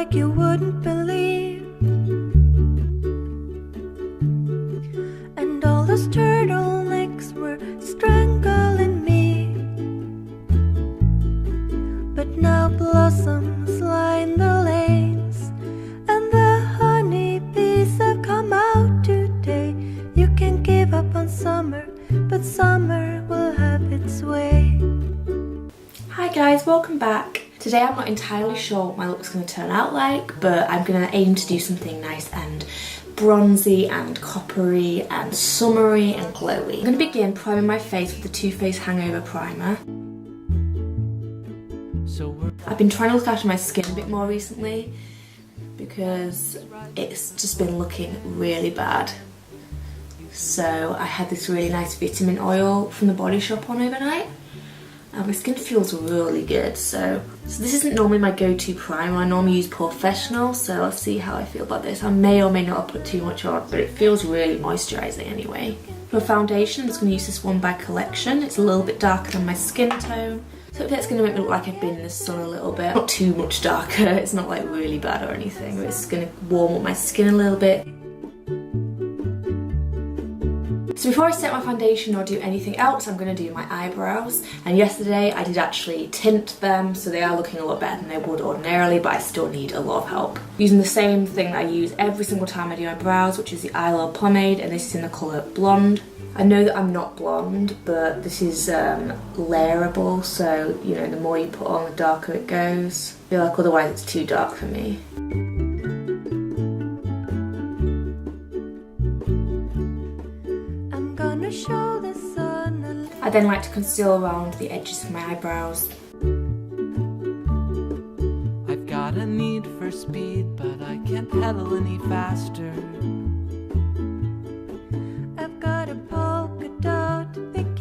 like you wouldn't believe. And all those turtlenecks were strangling me. But now blossoms line the lanes, and the honeybees have come out today. You can give up on summer, but summer will have its way. Hi guys, welcome back. Today I'm not entirely sure what my look's going to turn out like, but I'm going to aim to do something nice and bronzy and coppery and summery and glowy. I'm going to begin priming my face with the Too Faced Hangover primer. I've been trying to look after my skin a bit more recently because it's just been looking really bad. So I had this really nice vitamin oil from the Body Shop on overnight. My skin feels really good, so this isn't normally my go-to primer. I normally use Professional, so I'll see how I feel about this. I may or may not have put too much on, but it feels really moisturising anyway. For foundation, I'm just going to use this one by Collection. It's a little bit darker than my skin tone, so hopefully it's going to make me look like I've been in the sun a little bit. Not too much darker, it's not like really bad or anything, but it's going to warm up my skin a little bit. So before I set my foundation or do anything else, I'm going to do my eyebrows. And yesterday I did actually tint them, so they are looking a lot better than they would ordinarily, but I still need a lot of help. Using the same thing that I use every single time I do my brows, which is the Eylure pomade, and this is in the colour Blonde. I know that I'm not blonde, but this is layerable, so you know, the more you put on, the darker it goes. I feel like otherwise it's too dark for me. I then like to conceal around the edges of my eyebrows. I've got a need for speed, but I can't pedal any faster. I've got a polka dot.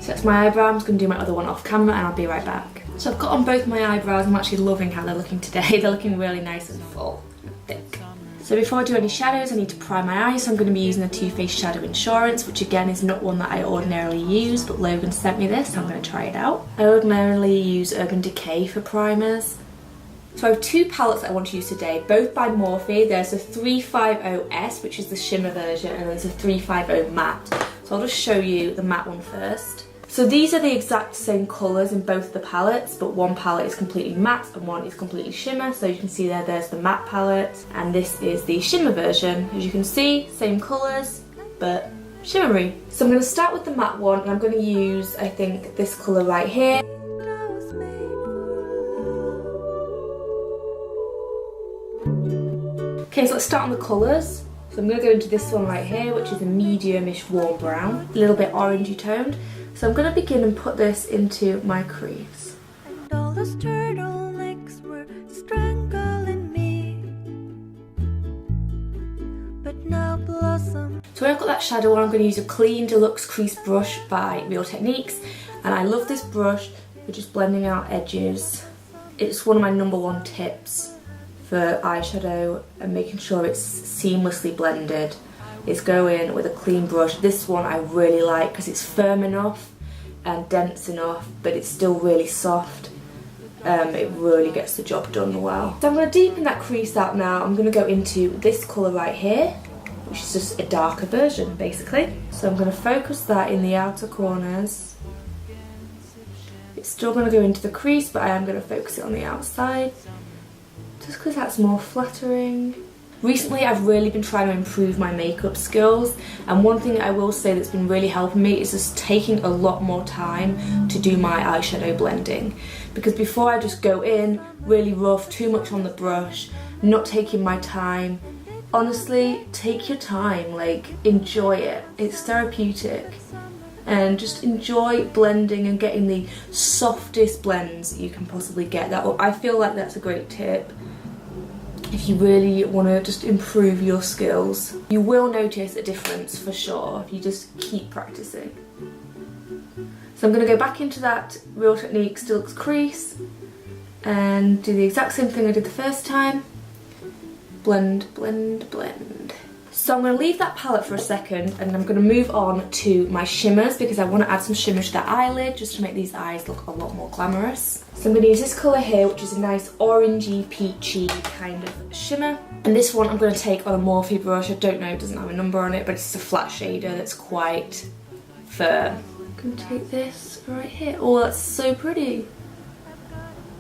So that's my eyebrow. I'm just going to do my other one off camera and I'll be right back. So I've got on both my eyebrows. I'm actually loving how they're looking today. They're looking really nice and full and thick. So before I do any shadows, I need to prime my eyes, so I'm going to be using the Too Faced Shadow Insurance, which again is not one that I ordinarily use, but Logan sent me this, so I'm going to try it out. I ordinarily use Urban Decay for primers. So I have two palettes that I want to use today, both by Morphe. There's a 350S, which is the shimmer version, and there's a 350 matte. So I'll just show you the matte one first. So these are the exact same colours in both the palettes, but one palette is completely matte and one is completely shimmer. So you can see there's the matte palette, and this is the shimmer version. As you can see, same colours, but shimmery. So I'm going to start with the matte one, and I'm going to use, I think, this colour right here. Okay, so let's start on the colours. So I'm going to go into this one right here, which is a medium-ish warm brown, a little bit orangey toned. So I'm going to begin and put this into my crease. And all those turtlenecks were strangling me. But now blossom. So when I've got that shadow on, I'm going to use a clean deluxe crease brush by Real Techniques. And I love this brush for just blending out edges. It's one of my #1 tips for eyeshadow and making sure it's seamlessly blended. Is go in with a clean brush. This one I really like because it's firm enough and dense enough, but it's still really soft. It really gets the job done well. So I'm going to deepen that crease out now. I'm going to go into this colour right here, which is just a darker version basically. So I'm going to focus that in the outer corners. It's still going to go into the crease, but I am going to focus it on the outside, just because that's more flattering. Recently I've really been trying to improve my makeup skills, and one thing I will say that's been really helping me is just taking a lot more time to do my eyeshadow blending, because before I just go in really rough, too much on the brush, not taking my time. Honestly, take your time, like enjoy it. It's therapeutic, and just enjoy blending and getting the softest blends you can possibly get. I feel like that's a great tip if you really want to just improve your skills. You will notice a difference for sure if you just keep practicing. So I'm going to go back into that Real Techniques Deluxe crease and do the exact same thing I did the first time. Blend, blend, blend. So I'm going to leave that palette for a second and I'm going to move on to my shimmers because I want to add some shimmer to that eyelid just to make these eyes look a lot more glamorous. So I'm going to use this colour here, which is a nice orangey, peachy kind of shimmer. And this one I'm going to take on a Morphe brush. I don't know, it doesn't have a number on it, but it's a flat shader that's quite firm. I'm going to take this right here. Oh, that's so pretty.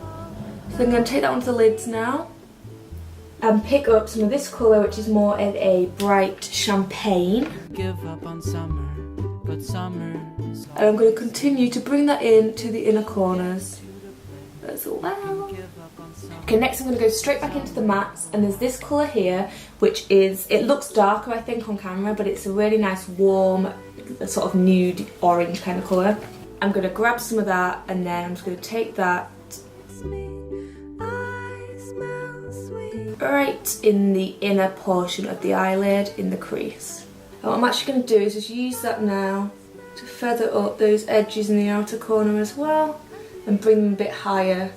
So I'm going to take that onto the lids now and pick up some of this colour, which is more of a bright champagne. Give up on summer, but summer. And I'm going to continue to bring that in to the inner corners as well. Okay, next I'm going to go straight back into the mattes, and there's this colour here, which is, it looks darker I think on camera, but it's a really nice warm, sort of nude orange kind of colour. I'm going to grab some of that and then I'm just going to take that right in the inner portion of the eyelid in the crease. And what I'm actually going to do is just use that now to feather up those edges in the outer corner as well and bring them a bit higher.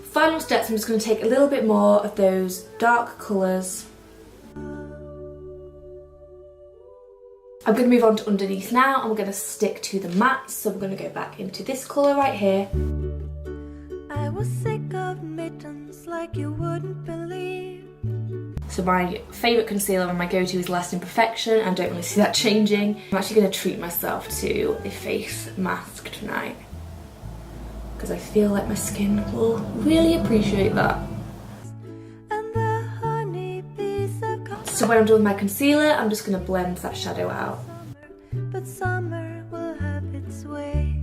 Final steps, I'm just going to take a little bit more of those dark colours. I'm going to move on to underneath now and we're going to stick to the mattes, so we're going to go back into this colour right here. I was sick of mittens like you wouldn't believe. So my favourite concealer and my go-to is Lasting Perfection. I don't really see that changing. I'm actually going to treat myself to a face mask tonight because I feel like my skin will really appreciate that. And the honeybees have come. So when I'm done with my concealer, I'm just going to blend that shadow out. But summer will have its way.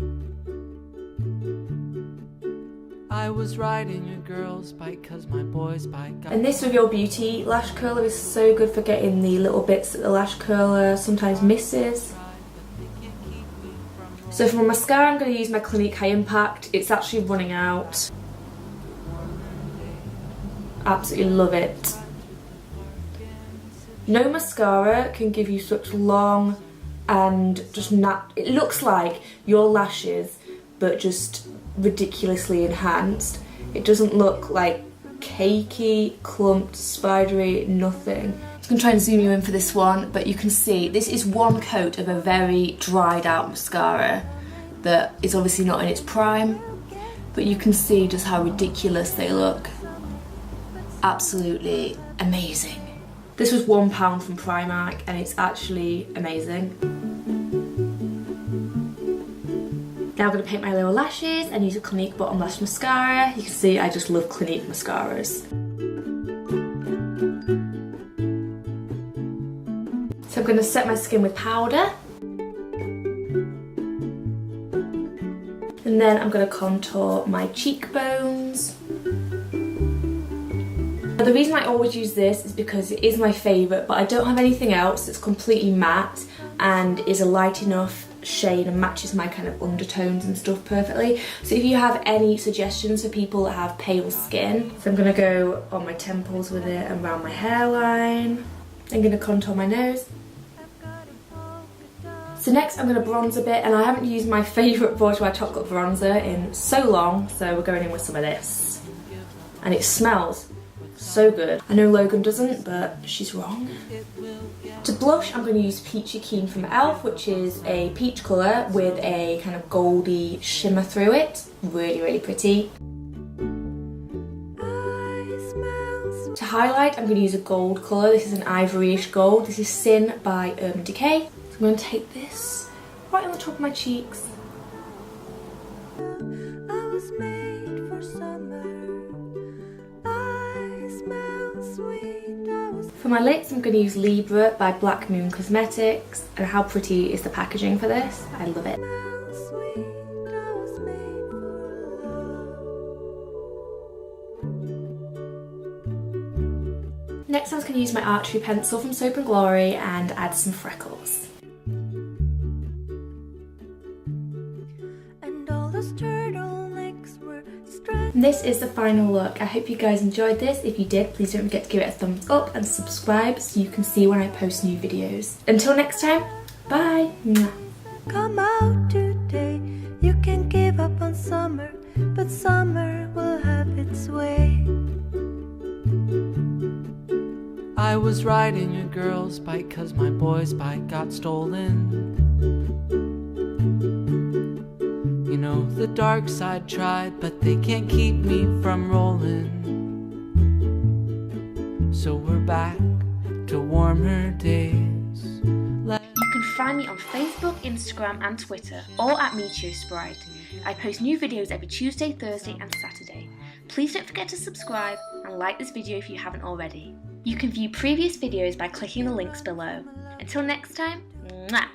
I was riding a girl's bike cause my boy's bike got... And this Reveal Beauty lash curler is so good for getting the little bits that the lash curler sometimes misses. So for my mascara I'm going to use my Clinique High Impact. It's actually running out. Absolutely love it. No mascara can give you such long and just it looks like your lashes but just ridiculously enhanced. It doesn't look like cakey, clumped, spidery, nothing. I'm going to try and zoom you in for this one, but you can see this is one coat of a very dried out mascara that is obviously not in its prime, but you can see just how ridiculous they look. Absolutely amazing. This was £1 from Primark and it's actually amazing. Now I'm going to paint my lower lashes and use a Clinique Bottom Lash Mascara. You can see I just love Clinique mascaras. So I'm going to set my skin with powder. And then I'm going to contour my cheekbones. Now the reason I always use this is because it is my favourite, but I don't have anything else that's completely matte and is a light enough shade and matches my kind of undertones and stuff perfectly. So if you have any suggestions for people that have pale skin, so I'm going to go on my temples with it and around my hairline. I'm going to contour my nose. So next I'm going to bronze a bit, and I haven't used my favourite Bourgois chocolate bronzer in so long, so we're going in with some of this. And it smells so good. I know Logan doesn't, but she's wrong. To blush, I'm going to use Peachy Keen from e.l.f, which is a peach colour with a kind of goldy shimmer through it. Really, really pretty. To highlight, I'm going to use a gold colour. This is an ivory-ish gold. This is Sin by Decay. So I'm going to take this right on the top of my cheeks. I was made for summer. I smell sweet. I was For my lips, I'm going to use Libra by Black Moon Cosmetics. And how pretty is the packaging for this? I love it. sweet. I was made for love. Next, I'm just going to use my Archery pencil from Soap & Glory and add some freckles. And all those turtlenecks were stressed. And this is the final look. I hope you guys enjoyed this. If you did, please don't forget to give it a thumbs up and subscribe so you can see when I post new videos. Until next time, bye! Mwah. Come out today. You can give up on summer, but summer will have its way. I I was riding a girl's bike 'cause my boy's bike got stolen. You know, the dark side tried, but they can't keep me from rolling. So we're back to warmer days. You can find me on Facebook, Instagram and Twitter, or at Meteosprite. I post new videos every Tuesday, Thursday and Saturday. Please don't forget to subscribe and like this video if you haven't already. You can view previous videos by clicking the links below. Until next time, mwah!